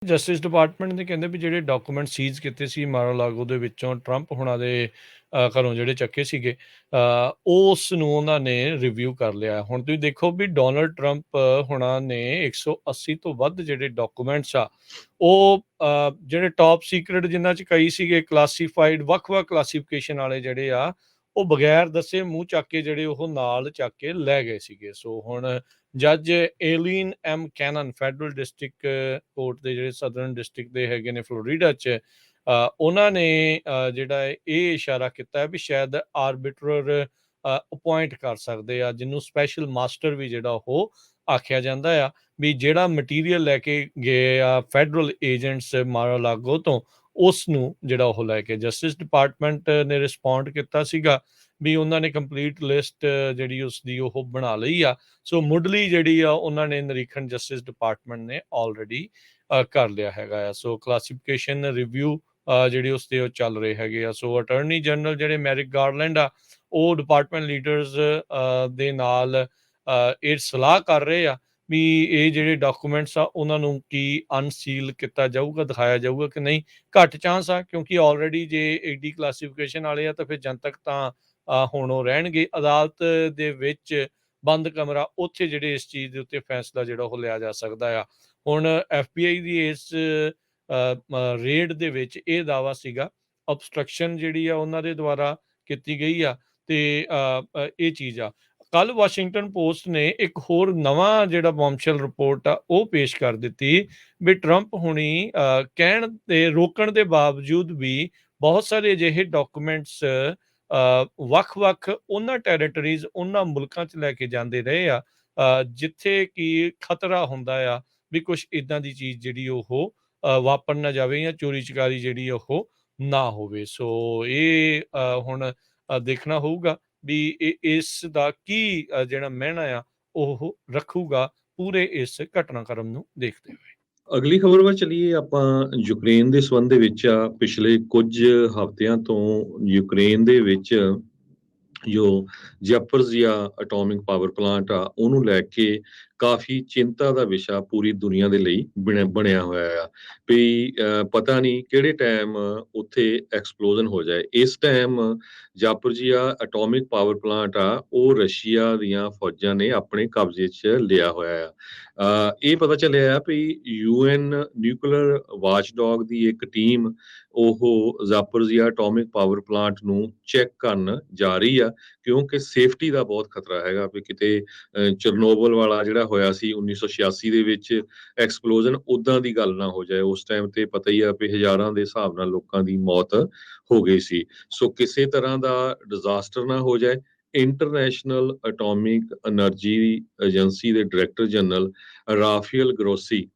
Justice department ਨੇ ਕਹਿੰਦੇ ਵੀ ਜਿਹੜੇ ਡਾਕੂਮੈਂਟ ਸੀਜ਼ ਕੀਤੇ ਸੀ ਮਾਰ-ਆ-ਲਾਗੋ ਦੇ ਵਿੱਚੋਂ ਟਰੰਪ ਹੁਣਾਂ ਦੇ ਘਰੋਂ ਜਿਹੜੇ ਚੱਕੇ ਸੀਗੇ, ਉਸ ਨੂੰ ਉਹਨਾਂ ਨੇ ਰਿਵਿਊ ਕਰ ਲਿਆ। ਹੁਣ ਤੁਸੀਂ ਦੇਖੋ ਵੀ ਡੋਨਲਡ ਟਰੰਪ ਹੁਣਾਂ ਨੇ 180 ਤੋਂ ਵੱਧ ਜਿਹੜੇ ਡਾਕੂਮੈਂਟਸ ਆ, ਉਹ ਜਿਹੜੇ ਟਾਪ ਸੀਕਰਟ ਜਿਨ੍ਹਾਂ 'ਚ ਕਈ ਸੀਗੇ ਕਲਾਸੀਫਾਈਡ, ਵੱਖ-ਵੱਖ ਕਲਾਸੀਫਿਕੇਸ਼ਨ ਵਾਲੇ ਜਿਹੜੇ ਆ, ਉਹ ਬਗੈਰ ਦੱਸੇ ਮੂੰਹ ਚੱਕ ਕੇ ਜਿਹੜੇ ਉਹ ਨਾਲ ਚੱਕ ਕੇ ਲੈ ਗਏ ਸੀਗੇ। ਸੋ ਹੁਣ ਜੱਜ Aileen M Cannon federal district court ਦੇ ਜਿਹੜੇ ਸਦਰਨ ਡਿਸਟ੍ਰਿਕਟ ਦੇ ਹੈਗੇ ਨੇ ਫਲੋਰੀਡਾ 'ਚ, ਉਹਨਾਂ ਨੇ ਜਿਹੜਾ ਇਹ ਇਸ਼ਾਰਾ ਕੀਤਾ ਵੀ ਸ਼ਾਇਦ ਆਰਬਿਟਰਰ ਅਪੁਆਇੰਟ ਕਰ ਸਕਦੇ ਆ, ਜਿਹਨੂੰ ਸਪੈਸ਼ਲ ਮਾਸਟਰ ਵੀ ਜਿਹੜਾ ਉਹ ਆਖਿਆ ਜਾਂਦਾ ਆ, ਵੀ ਜਿਹੜਾ ਮਟੀਰੀਅਲ ਲੈ ਕੇ ਗਏ ਆ ਫੈਡਰਲ ਏਜੰਟਸ ਮਾਰ-ਆ-ਲਾਗੋ ਤੋਂ, ਉਸ ਨੂੰ ਜਿਹੜਾ ਉਹ ਲੈ ਕੇ ਜਸਟਿਸ ਡਿਪਾਰਟਮੈਂਟ ਨੇ ਰਿਸਪੌਂਡ ਕੀਤਾ ਸੀਗਾ ਵੀ ਉਹਨਾਂ ਨੇ ਕੰਪਲੀਟ ਲਿਸਟ ਜਿਹੜੀ ਉਸਦੀ ਉਹ ਬਣਾ ਲਈ ਆ। ਸੋ ਮੁੱਢਲੀ ਜਿਹੜੀ ਆ ਉਹਨਾਂ ਨੇ ਨਿਰੀਖਣ ਜਸਟਿਸ ਡਿਪਾਰਟਮੈਂਟ ਨੇ ਆਲਰੇਡੀ ਕਰ ਲਿਆ ਹੈਗਾ ਆ। ਸੋ ਕਲਾਸੀਫਿਕੇਸ਼ਨ ਰਿਵਿਊ ਜਿਹੜੇ ਉਸਦੇ ਉਹ ਚੱਲ ਰਹੇ ਹੈਗੇ ਆ। ਸੋ ਅਟਾਰਨੀ ਜਨਰਲ ਜਿਹੜੇ ਮੈਰਿਕ ਗਾਰਲੈਂਡ ਆ, ਉਹ ਡਿਪਾਰਟਮੈਂਟ ਲੀਡਰਸ ਦੇ ਨਾਲ ਇਹ ਸਲਾਹ ਕਰ ਰਹੇ ਆ ਵੀ ਇਹ ਜਿਹੜੇ ਡਾਕੂਮੈਂਟਸ ਆ ਉਹਨਾਂ ਨੂੰ ਕੀ ਅਨਸੀਲ ਕੀਤਾ ਜਾਊਗਾ, ਦਿਖਾਇਆ ਜਾਊਗਾ ਕਿ ਨਹੀਂ। ਘੱਟ ਚਾਂਸ ਆ, ਕਿਉਂਕਿ ਆਲਰੇਡੀ ਜੇ ਏਡੀ ਕਲਾਸੀਫਿਕੇਸ਼ਨ ਵਾਲੇ ਆ ਤਾਂ ਫਿਰ ਜਨਤਕ ਤਾਂ ਹੁਣ ਉਹ ਰਹਿਣਗੇ। ਅਦਾਲਤ ਦੇ ਵਿੱਚ ਬੰਦ ਕਮਰਾ, ਉੱਥੇ ਜਿਹੜੇ ਇਸ ਚੀਜ਼ ਦੇ ਉੱਤੇ ਫੈਸਲਾ ਜਿਹੜਾ ਉਹ ਲਿਆ ਜਾ ਸਕਦਾ ਆ। ਹੁਣ FBI ਦੀ ਇਸ ਰੇਡ ਦੇ ਵਿੱਚ ਇਹ ਦਾਅਵਾ ਸੀਗਾ ਅਬਸਟਰਕਸ਼ਨ ਜਿਹੜੀ ਆ ਉਹਨਾਂ ਦੇ ਦੁਆਰਾ ਕੀਤੀ ਗਈ ਆ, ਤੇ ਇਹ ਚੀਜ਼ ਆ। ਕੱਲ ਵਾਸ਼ਿੰਗਟਨ ਪੋਸਟ ਨੇ ਇੱਕ ਹੋਰ ਨਵਾਂ ਜਿਹੜਾ ਬੌਮਸ਼ੈਲ ਰਿਪੋਰਟ ਆ ਉਹ ਪੇਸ਼ ਕਰ ਦਿੱਤੀ ਵੀ ਟਰੰਪ ਹੁਣੀ ਕਹਿਣ ਤੇ ਰੋਕਣ ਦੇ ਬਾਵਜੂਦ ਵੀ ਬਹੁਤ ਸਾਰੇ ਅਜਿਹੇ ਡਾਕੂਮੈਂਟਸ ਵੱਖ-ਵੱਖ ਉਹਨਾਂ ਟੈਰੀਟਰੀਜ਼, ਉਹਨਾਂ ਮੁਲਕਾਂ 'ਚ ਲੈ ਕੇ ਜਾਂਦੇ ਰਹੇ ਆ ਜਿੱਥੇ ਕਿ ਖਤਰਾ ਹੁੰਦਾ ਆ ਵੀ ਕੁਛ ਇੱਦਾਂ ਦੀ ਚੀਜ਼ ਜਿਹੜੀ ਉਹ ਵਾਪਰ ਨਾ ਜਾਵੇ ਜਾਂ ਚੋਰੀ ਚਕਾਰੀ ਜਿਹੜੀ ਉਹ ਨਾ ਹੋਵੇ। ਸੋ ਇਹ ਹੁਣ ਦੇਖਣਾ ਹੋਊਗਾ ਵੀ ਇਸ ਦਾ ਕੀ ਜਿਹੜਾ ਮਹਿਣਾ ਆ ਉਹ ਰੱਖੂਗਾ ਪੂਰੇ ਇਸ ਘਟਨਾਕ੍ਰਮ ਨੂੰ ਦੇਖਦੇ ਹੋਏ। ਅਗਲੀ ਖਬਰ ਵੱਲ ਚਲੀਏ ਆਪਾਂ। ਯੂਕਰੇਨ ਦੇ ਸੰਬੰਧ ਦੇ ਵਿੱਚ ਪਿਛਲੇ ਕੁਝ ਹਫ਼ਤਿਆਂ ਤੋਂ ਯੂਕਰੇਨ ਦੇ ਵਿੱਚ ਜੋ ਜ਼ੈਪੋਰਿਝਿਆ ਐਟੋਮਿਕ ਪਾਵਰ ਪਲਾਂਟ ਆ, ਉਹਨੂੰ ਲੈ ਕੇ ਕਾਫੀ ਚਿੰਤਾ ਦਾ ਵਿਸ਼ਾ ਪੂਰੀ ਦੁਨੀਆ ਦੇ ਲਈ ਬਣਿਆ ਹੋਇਆ ਆ ਵੀ ਪਤਾ ਨਹੀਂ ਕਿਹੜੇ ਟਾਈਮ ਉੱਥੇ ਐਕਸਪਲੋਜ਼ਨ ਹੋ ਜਾਏ। ਇਸ ਟਾਈਮ ਜ਼ੈਪੋਰਿਝਿਆ ਐਟੋਮਿਕ ਪਾਵਰ ਪਲਾਂਟ ਆ, ਉਹ ਰਸ਼ੀਆ ਦੀਆਂ ਫੌਜਾਂ ਨੇ ਆਪਣੇ ਕਬਜ਼ੇ 'ਚ ਲਿਆ ਹੋਇਆ ਆ। ਇਹ ਪਤਾ ਚੱਲਿਆ ਆ ਵੀ UN ਨਿਊਕਲੀਅਰ ਵਾਚਡੌਗ ਦੀ ਇੱਕ ਟੀਮ ਉਹ ਜ਼ੈਪੋਰਿਝਿਆ ਐਟੋਮਿਕ ਪਾਵਰ ਪਲਾਂਟ ਨੂੰ ਚੈੱਕ ਕਰਨ ਜਾ ਰਹੀ ਆ, ਕਿਉਂਕਿ ਸੇਫਟੀ ਦਾ ਬਹੁਤ ਖਤਰਾ ਹੈਗਾ ਵੀ ਕਿਤੇ ਚਰਨੋਬਲ ਵਾਲਾ ਜਿਹੜਾ ਹੋਇਆ ਸੀ 1986 ਦੇ ਵਿੱਚ ਐਕਸਪਲੋਜ਼ਨ, ਉੱਦਾਂ ਦੀ ਗੱਲ ਨਾ ਹੋ ਜਾਏ। ਉਸ ਟਾਈਮ ਤੇ ਪਤਾ ਹੀ ਆ ਵੀ ਹਜ਼ਾਰਾਂ ਦੇ ਹਿਸਾਬ ਨਾਲ ਲੋਕਾਂ ਦੀ ਮੌਤ ਹੋ ਗਈ ਸੀ। ਸੋ ਕਿਸੇ ਤਰ੍ਹਾਂ ਦਾ ਡਿਜ਼ਾਸਟਰ ਨਾ ਹੋ ਜਾਏ। ਇੰਟਰਨੈਸ਼ਨਲ ਐਟੋਮਿਕ ਐਨਰਜੀ ਏਜੰਸੀ ਦੇ ਡਾਇਰੈਕਟਰ ਜਨਰਲ ਰਾਫੇਲ ਗਰੋਸੀ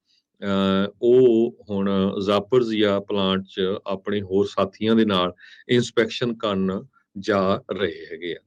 ਉਹ ਹੁਣ ਜ਼ੈਪੋਰਿਝਿਆ ਪਲਾਂਟ 'ਚ ਆਪਣੇ ਹੋਰ ਸਾਥੀਆਂ ਦੇ ਨਾਲ ਇੰਸਪੈਕਸ਼ਨ ਕਰਨ ਜਾ ਰਹੇ ਹੈਗੇ ਆ।